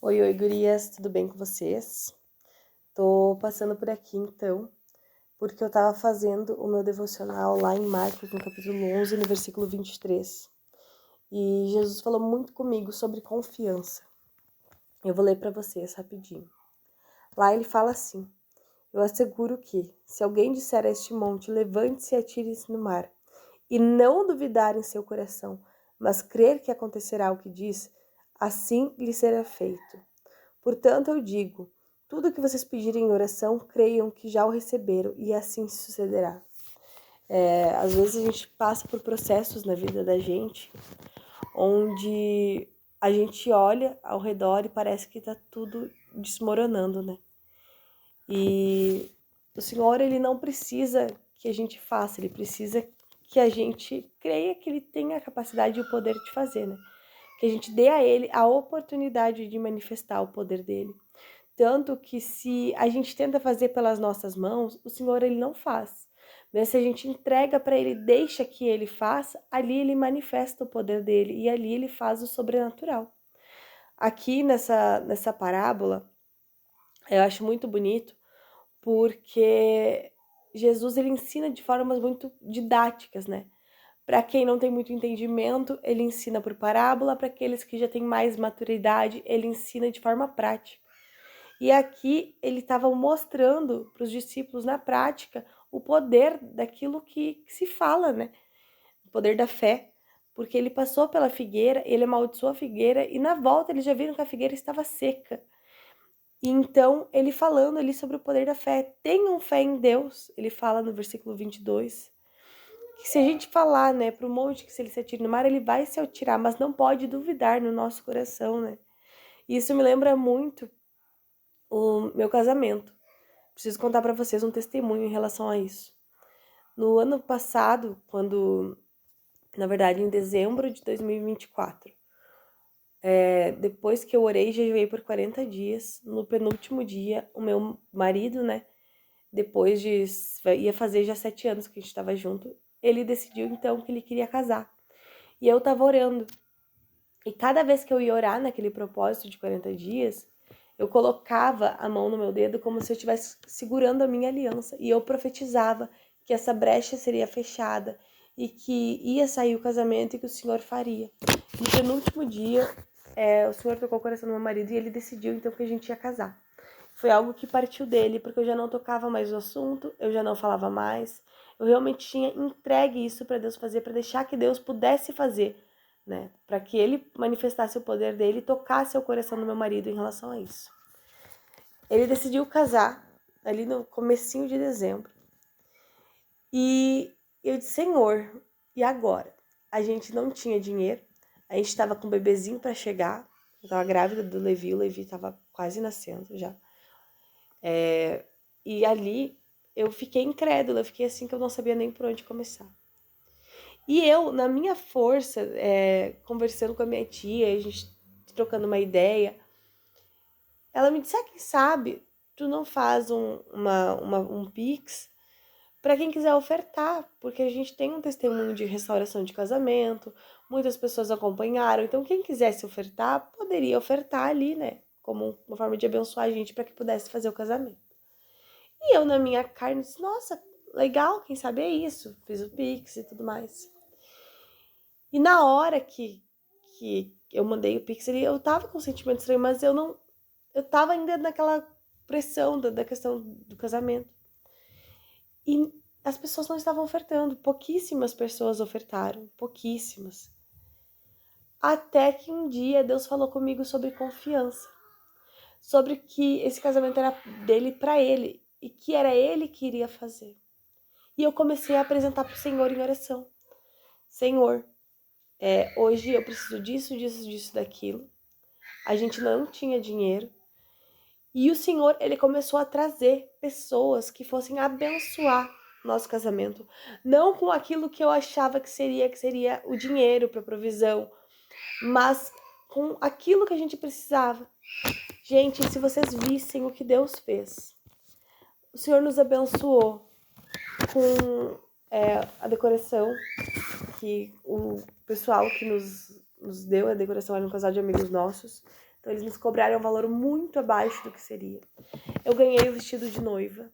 Oi, oi, gurias, tudo bem com vocês? Tô passando por aqui então, porque eu tava fazendo o meu devocional lá em Marcos, no capítulo 11, no versículo 23. E Jesus falou muito comigo sobre confiança. Eu vou ler para vocês rapidinho. Lá ele fala assim: Eu asseguro que, se alguém disser a este monte, levante-se e atire-se no mar, e não duvidar em seu coração, mas crer que acontecerá o que diz, assim lhe será feito. Portanto, eu digo, tudo o que vocês pedirem em oração, creiam que já o receberam e assim sucederá. Às vezes a gente passa por processos na vida da gente, onde a gente olha ao redor e parece que tá tudo desmoronando, né? E o Senhor, ele não precisa que a gente faça, ele precisa que a gente creia que ele tem a capacidade e o poder de fazer, né? Que a gente dê a ele a oportunidade de manifestar o poder dele. Tanto que se a gente tenta fazer pelas nossas mãos, o Senhor ele não faz. Mas se a gente entrega para ele, deixa que ele faça, ali ele manifesta o poder dele e ali ele faz o sobrenatural. Aqui nessa parábola, eu acho muito bonito porque Jesus ele ensina de formas muito didáticas, né? Para quem não tem muito entendimento, ele ensina por parábola, para aqueles que já têm mais maturidade, ele ensina de forma prática. E aqui ele estava mostrando para os discípulos na prática o poder daquilo que se fala, né? O poder da fé. Porque ele passou pela figueira, ele amaldiçoou a figueira e na volta eles já viram que a figueira estava seca. E então ele falando ali sobre o poder da fé. Tenham fé em Deus, ele fala no versículo 22. Que se a gente falar, né, para o monte que se ele se atire no mar, ele vai se atirar, mas não pode duvidar no nosso coração, né? E isso me lembra muito o meu casamento. Preciso contar para vocês um testemunho em relação a isso. No ano passado, na verdade, em dezembro de 2024, depois que eu orei e jejuei por 40 dias, no penúltimo dia, o meu marido, né, depois de, ia fazer já 7 anos que a gente estava junto, ele decidiu então que ele queria casar. E eu tava orando. E cada vez que eu ia orar naquele propósito de 40 dias, eu colocava a mão no meu dedo como se eu estivesse segurando a minha aliança. E eu profetizava que essa brecha seria fechada e que ia sair o casamento e que o Senhor faria. No penúltimo dia, o Senhor tocou o coração do meu marido e ele decidiu então que a gente ia casar. Foi algo que partiu dele, porque eu já não tocava mais o assunto, eu já não falava mais. Eu realmente tinha entregue isso para Deus fazer, para deixar que Deus pudesse fazer, né? Para que ele manifestasse o poder dele e tocasse o coração do meu marido em relação a isso. Ele decidiu casar ali no comecinho de dezembro. E eu disse, Senhor, e agora? A gente não tinha dinheiro, a gente estava com um bebezinho para chegar, eu estava grávida do Levi, o Levi estava quase nascendo já. E ali eu fiquei incrédula, eu fiquei assim que eu não sabia nem por onde começar. E eu, na minha força, conversando com a minha tia, a gente trocando uma ideia, ela me disse, quem sabe tu não faz um Pix para quem quiser ofertar, porque a gente tem um testemunho de restauração de casamento, muitas pessoas acompanharam, então quem quisesse ofertar, poderia ofertar ali, né? Como uma forma de abençoar a gente para que pudesse fazer o casamento. E eu, na minha carne, disse, nossa, legal, quem sabe é isso. Fiz o Pix e tudo mais. E na hora que eu mandei o Pix, eu tava com um sentimento estranho, mas eu não. Eu tava ainda naquela pressão da questão do casamento. E as pessoas não estavam ofertando. Pouquíssimas pessoas ofertaram. Pouquíssimas. Até que um dia Deus falou comigo sobre confiança. Sobre que esse casamento era dele para ele. E que era ele que iria fazer. E eu comecei a apresentar para o Senhor em oração. Senhor, hoje eu preciso disso, disso, disso, daquilo. A gente não tinha dinheiro. E o Senhor, ele começou a trazer pessoas que fossem abençoar nosso casamento. Não com aquilo que eu achava que seria o dinheiro para provisão, mas com aquilo que a gente precisava. Gente, se vocês vissem o que Deus fez. O Senhor nos abençoou com a decoração, que o pessoal que nos deu a decoração era um casal de amigos nossos. Então eles nos cobraram um valor muito abaixo do que seria. Eu ganhei o vestido de noiva.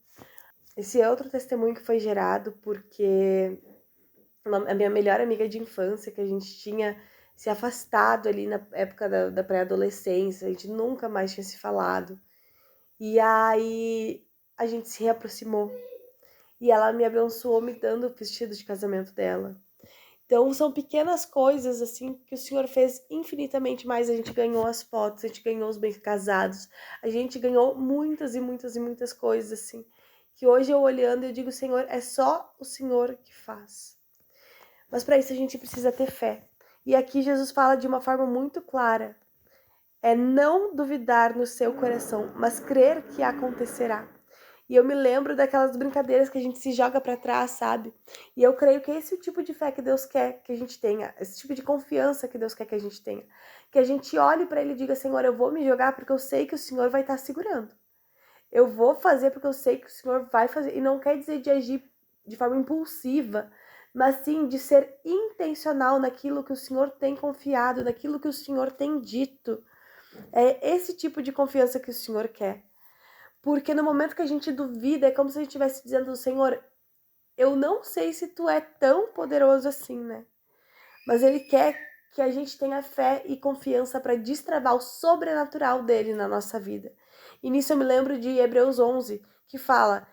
Esse é outro testemunho que foi gerado porque a minha melhor amiga de infância, que a gente tinha se afastado ali na época da pré-adolescência, a gente nunca mais tinha se falado. E aí a gente se reaproximou. E ela me abençoou me dando o vestido de casamento dela. Então são pequenas coisas assim que o Senhor fez infinitamente mais. A gente ganhou as fotos, a gente ganhou os bem casados, a gente ganhou muitas e muitas e muitas coisas assim, que hoje eu olhando eu digo, Senhor, é só o Senhor que faz. Mas para isso a gente precisa ter fé. E aqui Jesus fala de uma forma muito clara. É não duvidar no seu coração, mas crer que acontecerá. E eu me lembro daquelas brincadeiras que a gente se joga para trás, sabe? E eu creio que esse é o tipo de fé que Deus quer que a gente tenha, esse tipo de confiança que Deus quer que a gente tenha. Que a gente olhe para Ele e diga, Senhor, eu vou me jogar porque eu sei que o Senhor vai estar segurando. Eu vou fazer porque eu sei que o Senhor vai fazer. E não quer dizer de agir de forma impulsiva, mas sim de ser intencional naquilo que o Senhor tem confiado, naquilo que o Senhor tem dito. É esse tipo de confiança que o Senhor quer. Porque no momento que a gente duvida, é como se a gente estivesse dizendo, Senhor, eu não sei se tu é tão poderoso assim, né? Mas Ele quer que a gente tenha fé e confiança para destravar o sobrenatural dele na nossa vida. E nisso eu me lembro de Hebreus 11, que fala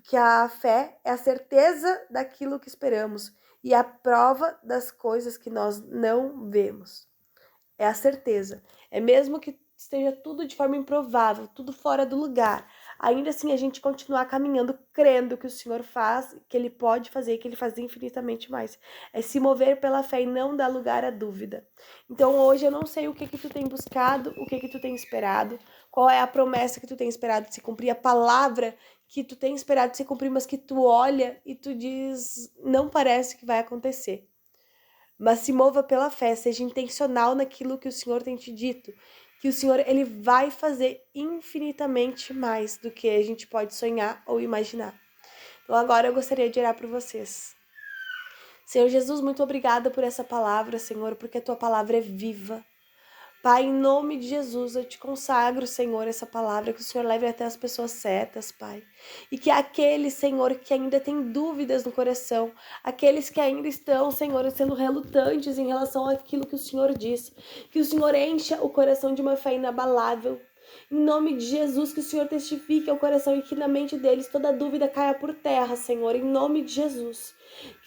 que a fé é a certeza daquilo que esperamos e a prova das coisas que nós não vemos. É a certeza. É mesmo que esteja tudo de forma improvável, tudo fora do lugar. Ainda assim a gente continuar caminhando, crendo que o Senhor faz, que Ele pode fazer, que Ele faz infinitamente mais. É se mover pela fé e não dar lugar à dúvida. Então hoje eu não sei o que tu tem buscado, o que tu tem esperado, qual é a promessa que tu tem esperado de se cumprir, a palavra que tu tem esperado de se cumprir, mas que tu olha e tu diz, não parece que vai acontecer. Mas se mova pela fé, seja intencional naquilo que o Senhor tem te dito, que o Senhor ele vai fazer infinitamente mais do que a gente pode sonhar ou imaginar. Então agora eu gostaria de orar por vocês. Senhor Jesus, muito obrigada por essa palavra, Senhor, porque a tua palavra é viva. Pai, em nome de Jesus, eu te consagro, Senhor, essa palavra, que o Senhor leve até as pessoas certas, Pai. E que aqueles, Senhor, que ainda têm dúvidas no coração, aqueles que ainda estão, Senhor, sendo relutantes em relação àquilo que o Senhor disse, que o Senhor encha o coração de uma fé inabalável. Em nome de Jesus, que o Senhor testifique ao coração e que na mente deles toda dúvida caia por terra, Senhor, em nome de Jesus.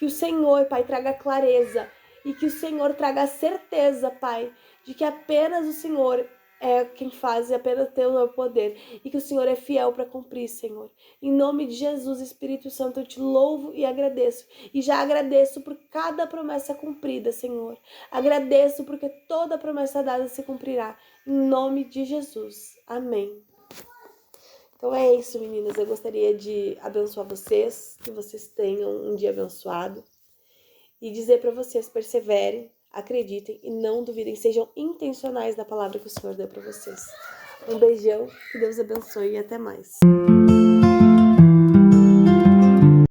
Que o Senhor, Pai, traga clareza e que o Senhor traga certeza, Pai, de que apenas o Senhor é quem faz e apenas tem o poder e que o Senhor é fiel para cumprir, Senhor. Em nome de Jesus, Espírito Santo, eu te louvo e agradeço. E já agradeço por cada promessa cumprida, Senhor. Agradeço porque toda promessa dada se cumprirá. Em nome de Jesus. Amém. Então é isso, meninas. Eu gostaria de abençoar vocês, que vocês tenham um dia abençoado. E dizer para vocês, perseverem, acreditem e não duvidem, sejam intencionais da palavra que o Senhor deu para vocês. Um beijão, que Deus abençoe e até mais.